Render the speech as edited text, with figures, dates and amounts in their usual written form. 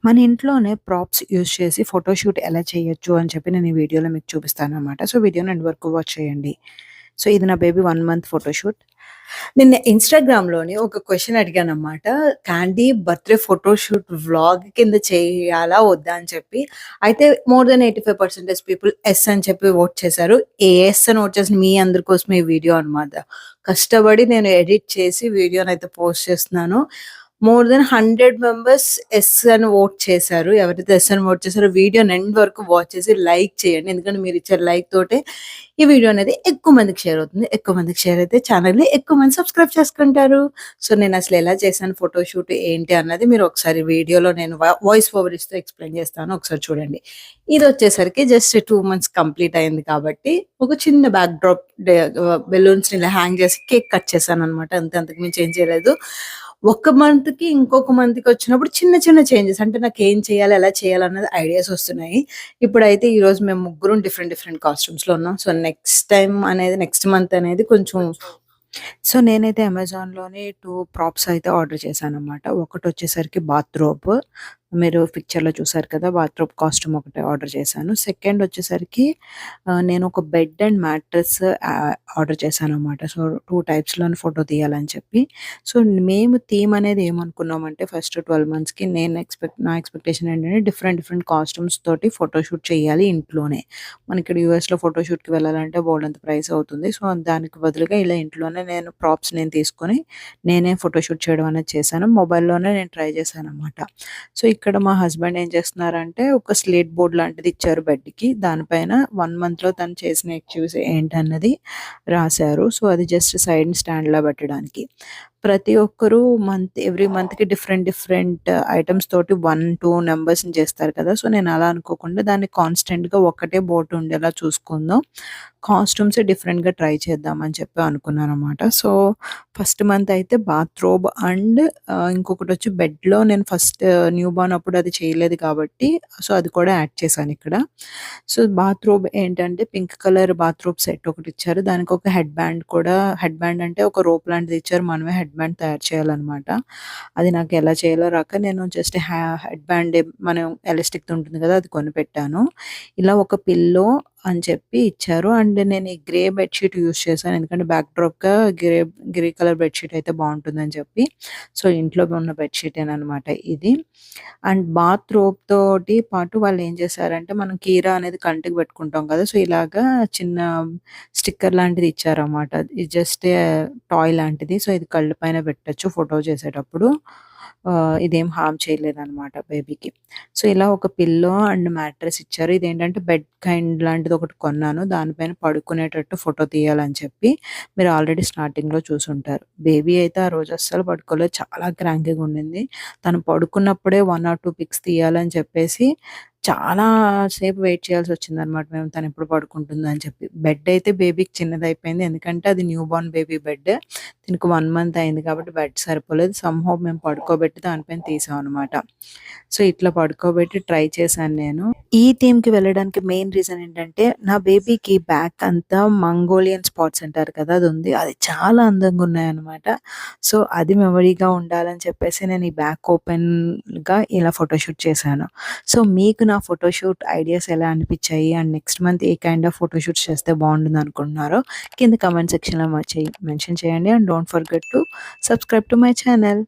మన ఇంట్లోనే props use చేసి ఫోటోషూట్ ఎలా చేయొచ్చు అని చెప్పి నేను ఈ వీడియోలో మీకు చూపిస్తాననమాట. సో, వీడియోని ఎండ్ వరకు వాచ్ చేయండి. సో, ఇది నా బేబీ 1 మంత్ ఫోటోషూట్. నిన్న ఇన్‌స్టాగ్రామ్‌లోని ఒక క్వెషన్ అడిగాననమాట. క్యాండీ బర్త్‌డే ఫోటోషూట్ వ్లాగ్ కింద చేయాలా? వద్దా? అని చెప్పి. అయితే మోర్ దెన్ 85% పీపుల్ యెస్ అని చెప్పి వోట్ చేశారు. యెస్ అని వోట్ చేసిన మీ అందరి కోసం ఈ వీడియో అనమాట. కష్టపడి నేను ఎడిట్ చేసి వీడియోనైతే పోస్ట్ చేస్తున్నాను. మోర్ దెన్ 100 మెంబర్స్ యెస్ అని వోట్ చేశారు. ఎవరైతే యెస్ అని వోట్ చేశారో వీడియోని ఎండ్ వరకు వాచ్ చేసి లైక్ చేయండి. ఎందుకంటే మీరిచ్చే లైక్ తోటే ఈ వీడియో అనేది ఎక్కువ మందికి షేర్ అవుతుంది. ఎక్కువ మందికి షేర్ అయితే ఛానల్‌ని ఎక్కువ మంది సబ్స్క్రైబ్ చేసుకుంటారు. సో, నేనసలు ఎలా చేశాను ఫోటోషూట్ ఏంటి అన్నది మీరు ఒకసారి వీడియోలో నేను వాయిస్ ఓవర్ ఇస్తూ ఎక్స్‌ప్లెయిన్ చేస్తాను. ఒకసారి చూడండి. ఇదొచ్చేసరికి జస్ట్ 2 మంత్స్ కంప్లీట్ అయింది కాబట్టి ఒక చిన్న బ్యాక్ డ్రాప్ బెలూన్స్‌ని ఇలా హ్యాంగ్ చేసి కేక్ కట్ చేశాననమాట. అంతే, అంతకు మించి ఏం చేయలేదు. ఒక మంత్‌కి ఇంకొక మంత్‌కొచ్చినప్పుడు చిన్న చిన్న చేంజెస్ అంటే నాకేం చేయాలి, ఎలా చేయాలన్నది ఐడియాస్ వస్తున్నాయి. ఇప్పుడైతే ఈరోజు మేము ముగ్గురం డిఫరెంట్ డిఫరెంట్ కాస్ట్యూమ్స్‌లో ఉన్నాం. సో, నెక్స్ట్ మంత్ అనేది కొంచెం సో, నేనైతే అమెజాన్‌లోని 2 ప్రాప్స్ అయితే ఆర్డర్ చేశాననమాట. ఒకటొచ్చేసరికి బాత్‌రోబ్. మీరు పిక్చర్‌లో చూసారు కదా! బాత్‌రోబ్ కాస్ట్యూమ్ ఒకటి ఆర్డర్ చేశాను. సెకండ్ వచ్చేసరికి నేను ఒక బెడ్ అండ్ మ్యాట్రెస్ ఆర్డర్ చేశాననమాట. సో, 2 టైప్స్‌లోని ఫోటో తీయాలని చెప్పి. సో, మేము థీమ్ అనేది ఏమనుకున్నామంటే ఫస్ట్ 12 మంత్స్‌కి నా ఎక్స్‌పెక్టేషన్ ఏంటంటే డిఫరెంట్ డిఫరెంట్ కాస్ట్యూమ్స్ తోటి ఫోటోషూట్ చేయాలి ఇంట్లోనే. మనకిక్కడ యూఎస్‌లో ఫోటోషూట్‌కి వెళ్ళాలంటే బోలెడంత ప్రైస్ అవుతుంది. సో, దానికి బదులుగా ఇలా ఇంట్లోనే నేను ప్రాప్స్ తీసుకొని నేనే ఫోటోషూట్ చేయడం అనేది చేశాను. మొబైల్‌లోనే నేను ట్రై చేశాననమాట. సో, ఇక్కడ మా హస్బెండ్ ఏం చేస్తున్నారంటే ఒక స్లేట్ బోర్డ్ లాంటిది ఇచ్చారు బెడ్‌కి. దానిపైన 1 మంత్‌లో తను చేసిన యాక్టివిటీస్ ఏంటన్నది రాశారు. సో, అది జస్ట్ సైడ్ స్టాండ్‌లా పెట్టడానికి. ప్రతి ఒక్కరు ఎవ్రీ మంత్‌కి డిఫరెంట్ డిఫరెంట్ ఐటెమ్స్ తోటి 1, 2 నంబర్స్‌ని చేస్తారు కదా! సో, నేను అలా అనుకోకుండా దాన్ని కాన్స్టెంట్‌గా ఒకటే బోర్డ్ ఉండేలా చూసుకుందాం. కాస్ట్యూమ్స్ డిఫరెంట్‌గా ట్రై చేద్దాం అని చెప్పి అనుకున్నాననమాట. సో, ఫస్ట్ మంత్ అయితే బాత్‌రోబ్ అండ్ ఇంకొకటొచ్చి బెడ్‌లో నేను ఫస్ట్ న్యూ బార్న్ అప్పుడు అది చేయలేదు కాబట్టి సో, అది కూడా యాడ్ చేశానిక్కడ. సో, బాత్‌రోబ్ ఏంటంటే పింక్ కలర్ బాత్‌రోబ్ సెట్ ఒకటిచ్చారు. దానికొక హెడ్ బ్యాండ్ అంటే ఒక రోప్ లాంటిది ఇచ్చారు. మనమే హెడ్ బ్యాండ్ తయారు చేయాలనమాట. అది నాకు ఎలా చేయాలో రాక నేను జస్ట్ హెడ్ బ్యాండ్ మనం ఎలాస్టిక్‌ది ఉంటుంది కదా! అది కొనిపెట్టాను. ఇలా ఒక పిల్లో అని చెప్పి ఇచ్చారు. అండ్ నేను ఈ గ్రే బెడ్‌షీట్ యూజ్ చేశాను. ఎందుకంటే బ్యాక్ డ్రాప్‌గా గ్రే కలర్ బెడ్‌షీట్ అయితే బావుంటుందని చెప్పి. సో, ఇంట్లో ఉన్న బెడ్‌షీటేననమాట ఇది. అండ్ బాత్ రోబ్ తోటి పాటు వాళ్ళేం చేశారంటే మనం కీరా అనేది కంటికి పెట్టుకుంటాం కదా! సో, ఇలాగా చిన్న స్టిక్కర్ లాంటిది ఇచ్చారన్నమాట. ఇది జస్ట్ టాయ్ లాంటిది. సో, ఇది కళ్ళ పైన పెట్టొచ్చు ఫోటో చేసేటప్పుడు. ఇదేం హార్మ్ చేయలేదన్నమాట బేబీకి. సో, ఇలా ఒక పిల్లో అండ్ మ్యాట్రెస్ ఇచ్చారు. ఇదేంటంటే బెడ్ కైండ్ లాంటిది ఒకటి కొన్నాను. దానిపైన పడుకునేటట్టు ఫోటో తీయాలని చెప్పి మీరు ఆల్రెడీ స్టార్టింగ్‌లో చూసుంటారు. బేబీ అయితే ఆ రోజు అస్సలు పడుకోలేదు. చాలా క్రాంకీగా ఉండింది. తను పడుకున్నప్పుడే 1 ఆర్ 2 పిక్స్ తీయాలని చెప్పేసి చాలా సేపు వెయిట్ చేయాల్సొచ్చిందనమాట మేము తనెప్పుడు పడుకుంటుందని చెప్పి. బెడ్ అయితే బేబీకి చిన్నదయిపోయింది. ఎందుకంటే అది న్యూ బార్న్ బేబీ బెడ్. దీనికి 1 మంత్ అయింది కాబట్టి బెడ్ సరిపోలేదు. సమ్‌హౌ మేము పడుకోబెట్టి దానిపైన తీసామనమాట. సో, ఇట్లా పడుకోబెట్టి ట్రై చేశాను నేను. ఈ థీమ్‌కి వెళ్ళడానికి మెయిన్ రీజన్ ఏంటంటే నా బేబీకి బ్యాక్ అంతా మంగోలియన్ స్పాట్స్ అంటారు కదా! అదుంది. అది చాలా అందంగా ఉన్నాయన్నమాట. సో, అది మెమరీగా ఉండాలని చెప్పేసి నేను ఈ బ్యాక్ ఓపెన్‌గా ఇలా ఫోటోషూట్ చేశాను. సో, మీకు నా ఫోటోషూట్ ఐడియాస్ ఎలా అనిపిచ్చాయి? And next month a kind of photoshoots చేస్తే బావుంటుందనుకుంటున్నారో కింద కామెంట్ సెక్షన్‌లో మెన్షన్ చేయండి. And don't forget to subscribe to my channel.